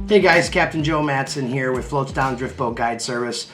Hey guys, Captain Joe Matson here with Floats Down Drift Boat Guide Service.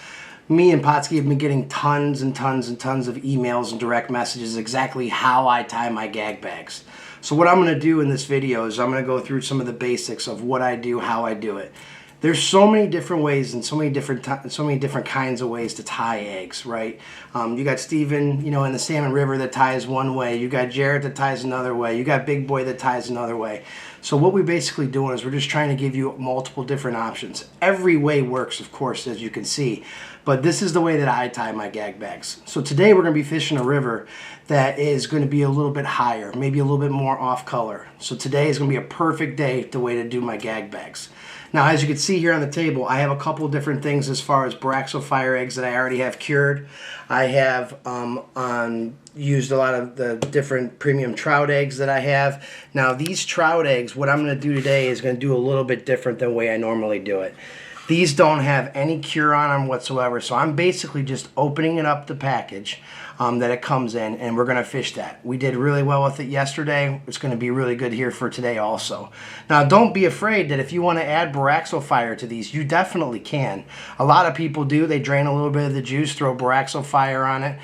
Me and Pautzke have been getting tons and tons and tons of emails and direct messages exactly how I tie my gag bags. So what I'm going to do in this video is I'm going to go through some of the basics of what I do, how I do it. There's so many different ways and so many different kinds of ways to tie eggs, right? You got Steven, in the Salmon River that ties one way. You got Jarrett that ties another way. You got Big Boy that ties another way. So what we're basically doing is we're just trying to give you multiple different options. Every way works, of course, as you can see. But this is the way that I tie my gag bags. So today we're going to be fishing a river that is going to be a little bit higher, maybe a little bit more off color. So today is going to be a perfect day, the way to do my gag bags. Now, as you can see here on the table, I have a couple different things as far as Boraxo fire eggs that I already have cured. I have used a lot of the different premium trout eggs that I have. Now, these trout eggs, what I'm going to do today is going to do a little bit different than the way I normally do it. These don't have any cure on them whatsoever, so I'm basically just opening it up the package that it comes in, and we're going to fish that. We did really well with it yesterday. It's going to be really good here for today also. Now, don't be afraid that if you want to add Boraxo fire to these, you definitely can. A lot of people do. They drain a little bit of the juice, throw Boraxo fire on it,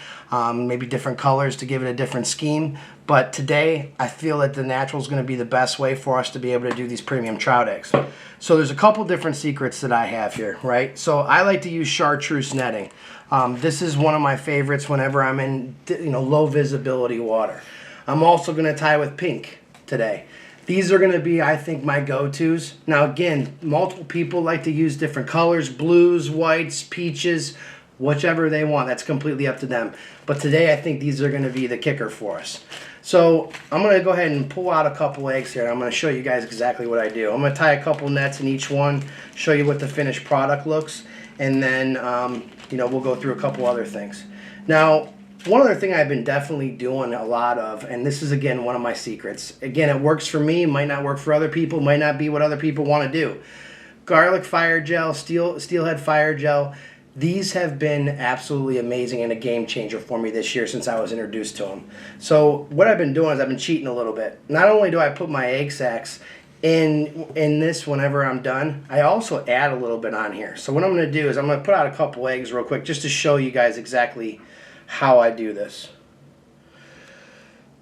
maybe different colors to give it a different scheme. But today, I feel that the natural is going to be the best way for us to be able to do these premium trout eggs. So there's a couple different secrets that I have here, right? So I like to use chartreuse netting. This is one of my favorites whenever I'm in low visibility water. I'm also going to tie with pink today. These are going to be, I think, my go-tos. Now again, multiple people like to use different colors, blues, whites, peaches, whichever they want. That's completely up to them. But today I think these are going to be the kicker for us. So I'm going to go ahead and pull out a couple eggs here. I'm going to show you guys exactly what I do. I'm going to tie a couple nets in each one, show you what the finished product looks, and then we'll go through a couple other things. Now, one other thing I've been definitely doing a lot of, and this is again one of my secrets. Again, it works for me, might not work for other people, might not be what other people want to do. Garlic fire gel, Steelhead fire gel. These have been absolutely amazing and a game changer for me this year since I was introduced to them. So what I've been doing is I've been cheating a little bit. Not only do I put my egg sacs in this whenever I'm done, I also add a little bit on here. So what I'm going to do is I'm going to put out a couple eggs real quick just to show you guys exactly how I do this.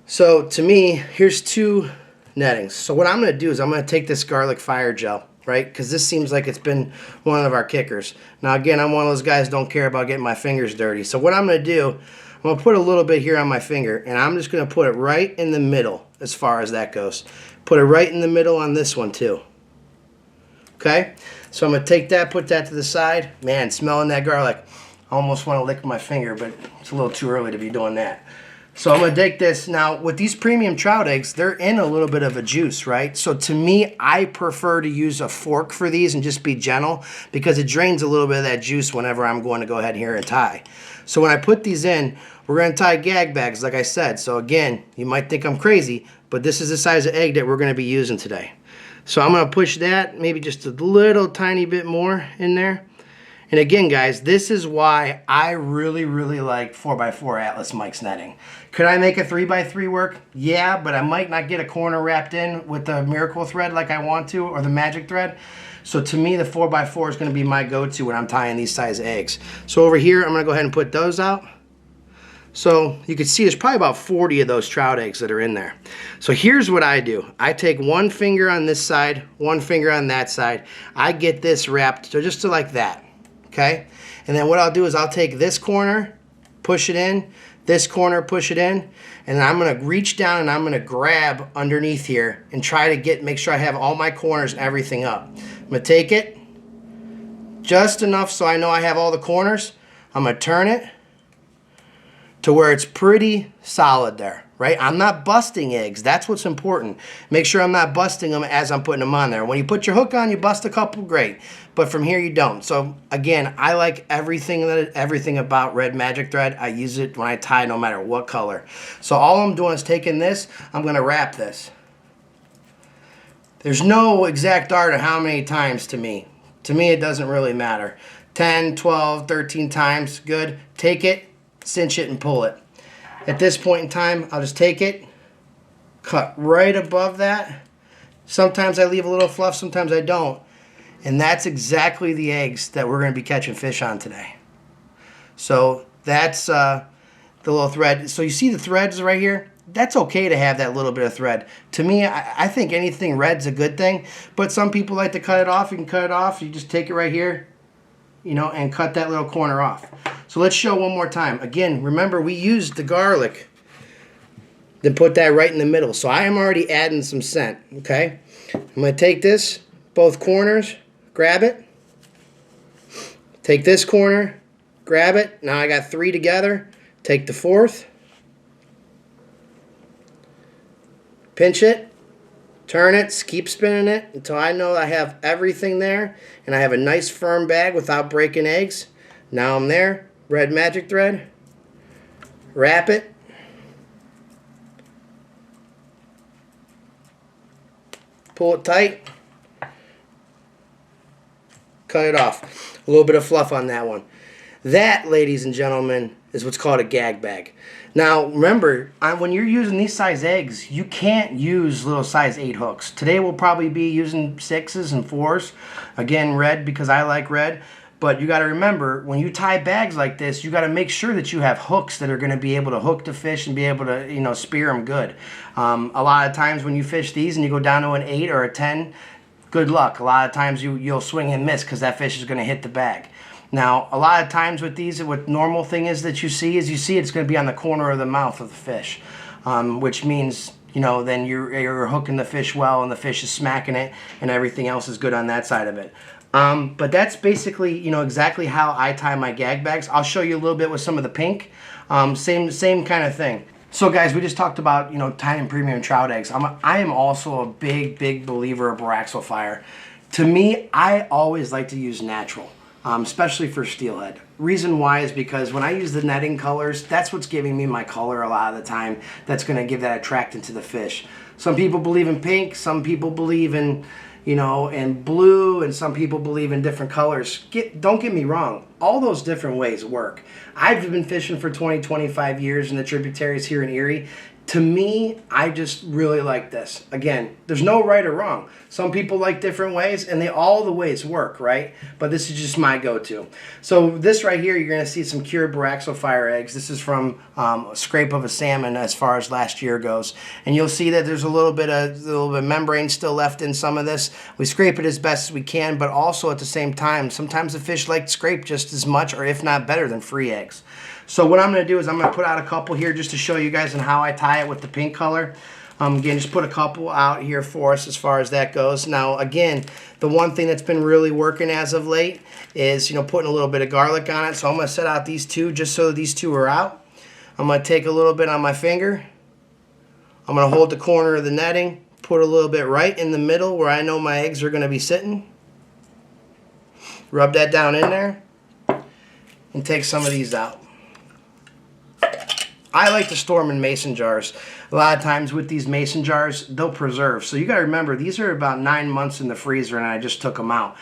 So to me, here's two nettings. So what I'm going to do is I'm going to take this garlic fire gel, right? Because this seems like it's been one of our kickers. Now again, I'm one of those guys who don't care about getting my fingers dirty. So what I'm going to do, I'm going to put a little bit here on my finger, and I'm just going to put it right in the middle as far as that goes. Put it right in the middle on this one too. Okay? So I'm going to take that, put that to the side. Man, smelling that garlic. I almost want to lick my finger, but it's a little too early to be doing that. So I'm going to take this. Now, with these premium trout eggs, they're in a little bit of a juice, right? So to me, I prefer to use a fork for these and just be gentle because it drains a little bit of that juice whenever I'm going to go ahead here and tie. So when I put these in, we're going to tie gag bags, like I said. So again, you might think I'm crazy, but this is the size of egg that we're going to be using today. So I'm going to push that maybe just a little tiny bit more in there. And again, guys, this is why I really, really like 4x4 Atlas Mike's netting. Could I make a 3x3 work? Yeah, but I might not get a corner wrapped in with the miracle thread like I want to, or the magic thread. So to me, the 4x4 is going to be my go-to when I'm tying these size eggs. So over here, I'm going to go ahead and put those out. So you can see there's probably about 40 of those trout eggs that are in there. So here's what I do. I take one finger on this side, one finger on that side. I get this wrapped just to like that. Okay, and then what I'll do is I'll take this corner, push it in, this corner, push it in, and then I'm going to reach down and I'm going to grab underneath here and try to make sure I have all my corners and everything up. I'm going to take it just enough so I know I have all the corners. I'm going to turn it to where it's pretty solid there, right? I'm not busting eggs. That's what's important. Make sure I'm not busting them as I'm putting them on there. When you put your hook on, you bust a couple, great. But from here, you don't. So again, I like everything about red magic thread. I use it when I tie no matter what color. So all I'm doing is taking this, I'm going to wrap this. There's no exact art of how many times to me. To me, it doesn't really matter. 10, 12, 13 times, good. Take it, cinch it, and pull it. At this point in time, I'll just take it, cut right above that. Sometimes I leave a little fluff, sometimes I don't. And that's exactly the eggs that we're going to be catching fish on today. So that's the little thread. So you see the threads right here? That's okay to have that little bit of thread. To me, I think anything red's a good thing, but some people like to cut it off. You can cut it off. You just take it right here, you know, and cut that little corner off. So let's show one more time. Again, remember we used the garlic, then put that right in the middle. So I am already adding some scent, okay? I'm going to take this, both corners, grab it. Take this corner, grab it. Now I got 3 together. Take the 4th. Pinch it. Turn it. Keep spinning it until I know I have everything there. And I have a nice firm bag without breaking eggs. Now I'm there. Red magic thread. Wrap it. Pull it tight. Cut it off. A little bit of fluff on that one. That, ladies and gentlemen, is what's called a gag bag. Now, remember, when you're using these size eggs, you can't use little size 8 hooks. Today we'll probably be using 6s and 4s. Again, red because I like red. But you got to remember, when you tie bags like this, you got to make sure that you have hooks that are going to be able to hook the fish and be able to, you know, spear them good. A lot of times when you fish these and you go down to an 8 or a 10, good luck. A lot of times you'll swing and miss because that fish is going to hit the bag. Now, a lot of times with these, what normal thing is that you see it's going to be on the corner of the mouth of the fish, which means, you know, then you're hooking the fish well and the fish is smacking it and everything else is good on that side of it. But that's basically, you know, exactly how I tie my gag bags. I'll show you a little bit with some of the pink. Same kind of thing. So guys, we just talked about, you know, tying premium trout eggs. I am also a big believer of Boraxo fire. To me, I always like to use natural, especially for steelhead. Reason why is because when I use the netting colors, that's what's giving me my color a lot of the time. That's going to give that attractant to the fish. Some people believe in pink, some people believe in, you know, in blue, and some people believe in different colors. Don't get me wrong, all those different ways work. I've been fishing for 25 years in the tributaries here in Erie. To me, I just really like this. Again, there's no right or wrong. Some people like different ways, and all the ways work, right? But this is just my go-to. So this right here, you're going to see some cured Boraxo fire eggs. This is from a scrape of a salmon as far as last year goes. And you'll see that there's a little bit of membrane still left in some of this. We scrape it as best as we can, but also at the same time, sometimes the fish like scrape just as much, or if not better, than free eggs. So what I'm going to do is I'm going to put out a couple here just to show you guys on how I tie it with the pink color. Again, just put a couple out here for us as far as that goes. Now, again, the one thing that's been really working as of late is, you know, putting a little bit of garlic on it. So I'm going to set out these two just so these two are out. I'm going to take a little bit on my finger. I'm going to hold the corner of the netting, put a little bit right in the middle where I know my eggs are going to be sitting. Rub that down in there and take some of these out. I like to store them in mason jars. A lot of times with these mason jars, they'll preserve. So you got to remember, these are about 9 months in the freezer, and I just took them out.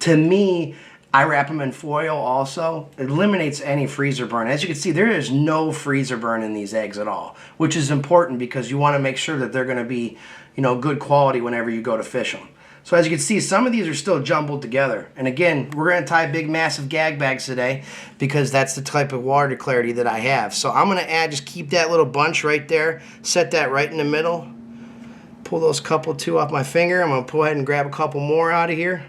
To me, I wrap them in foil also. It eliminates any freezer burn. As you can see, there is no freezer burn in these eggs at all, which is important because you want to make sure that they're going to be, you know, good quality whenever you go to fish them. So as you can see, some of these are still jumbled together. And again, we're going to tie big, massive gag bags today because that's the type of water clarity that I have. So I'm going to add, just keep that little bunch right there, set that right in the middle. Pull those two off my finger. I'm going to go ahead and grab a couple more out of here.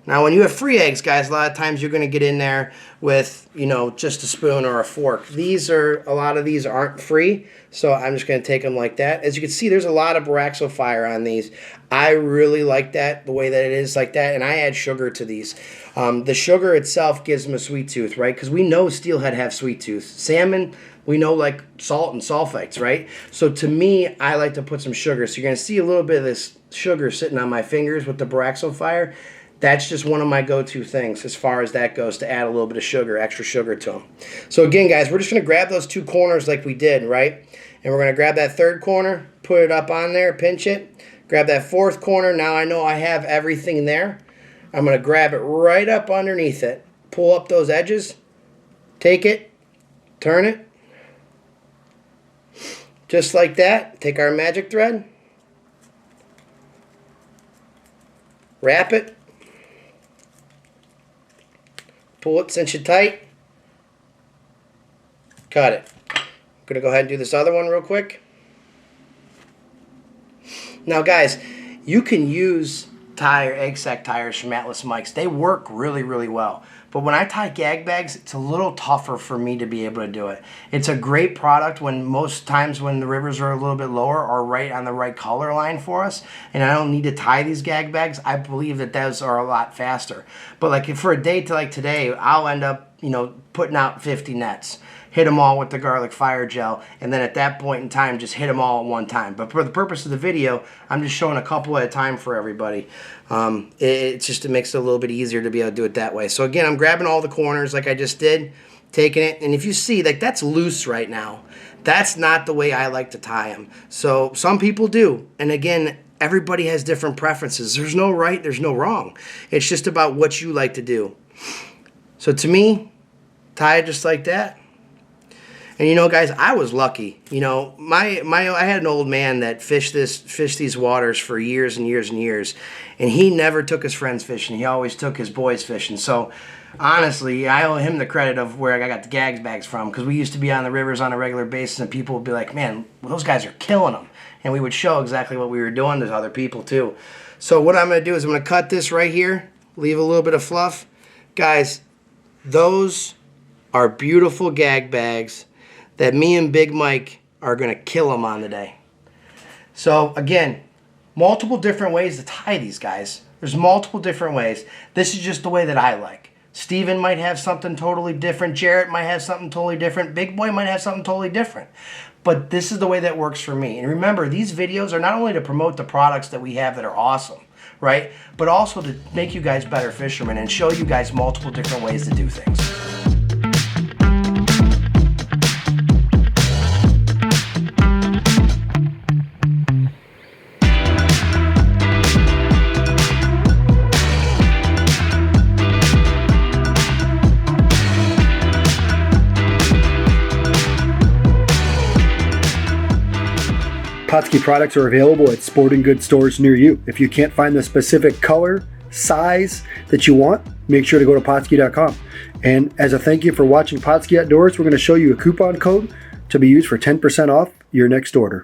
Now, when you have free eggs, guys, a lot of times you're going to get in there with, you know, just a spoon or a fork. A lot of these aren't free, so I'm just going to take them like that. As you can see, there's a lot of Boraxo fire on these. I really like that, the way that it is like that, and I add sugar to these. The sugar itself gives them a sweet tooth, right? Because we know steelhead have sweet tooth. Salmon, we know, like salt and sulfites, right? So to me, I like to put some sugar. So you're going to see a little bit of this sugar sitting on my fingers with the Boraxo fire. That's just one of my go-to things as far as that goes, to add a little bit of sugar, extra sugar to them. So again, guys, we're just going to grab those two corners like we did, right? And we're going to grab that third corner, put it up on there, pinch it. Grab that fourth corner. Now I know I have everything there. I'm going to grab it right up underneath it. Pull up those edges. Take it. Turn it. Just like that. Take our magic thread. wrap it, pull it, cinch it tight, cut it. I'm going to go ahead and do this other one real quick. Now guys, you can use egg sac tires from Atlas Mikes. They work really, really well. But when I tie gag bags, it's a little tougher for me to be able to do it. It's a great product when most times when the rivers are a little bit lower or right on the right color line for us, and I don't need to tie these gag bags, I believe that those are a lot faster. But like if for a day like today, I'll end up, you know, putting out 50 nets. Hit them all with the garlic fire gel, and then at that point in time, just hit them all at one time. But for the purpose of the video, I'm just showing a couple at a time for everybody. It makes it a little bit easier to be able to do it that way. So again, I'm grabbing all the corners like I just did, taking it, and if you see, like that's loose right now. That's not the way I like to tie them. So some people do, and again, everybody has different preferences. There's no right, there's no wrong. It's just about what you like to do. So to me, tie it just like that. And you know, guys, I was lucky. You know, I had an old man that fished these waters for years and years and years, and he never took his friends fishing. He always took his boys fishing. So honestly, I owe him the credit of where I got the Gag Bags from, because we used to be on the rivers on a regular basis, and people would be like, "Man, those guys are killing them," and we would show exactly what we were doing to other people too. So what I'm going to do is I'm going to cut this right here, leave a little bit of fluff, guys. Those are beautiful gag bags that me and Big Mike are going to kill them on today. So again, multiple different ways to tie these guys. There's multiple different ways. This is just the way that I like. Steven might have something totally different. Jarrett might have something totally different. Big Boy might have something totally different. But this is the way that works for me. And remember, these videos are not only to promote the products that we have that are awesome, right? But also to make you guys better fishermen and show you guys multiple different ways to do things. Pautzke products are available at sporting goods stores near you. If you can't find the specific color, size that you want, make sure to go to Pautzke.com. And as a thank you for watching Pautzke Outdoors, we're going to show you a coupon code to be used for 10% off your next order.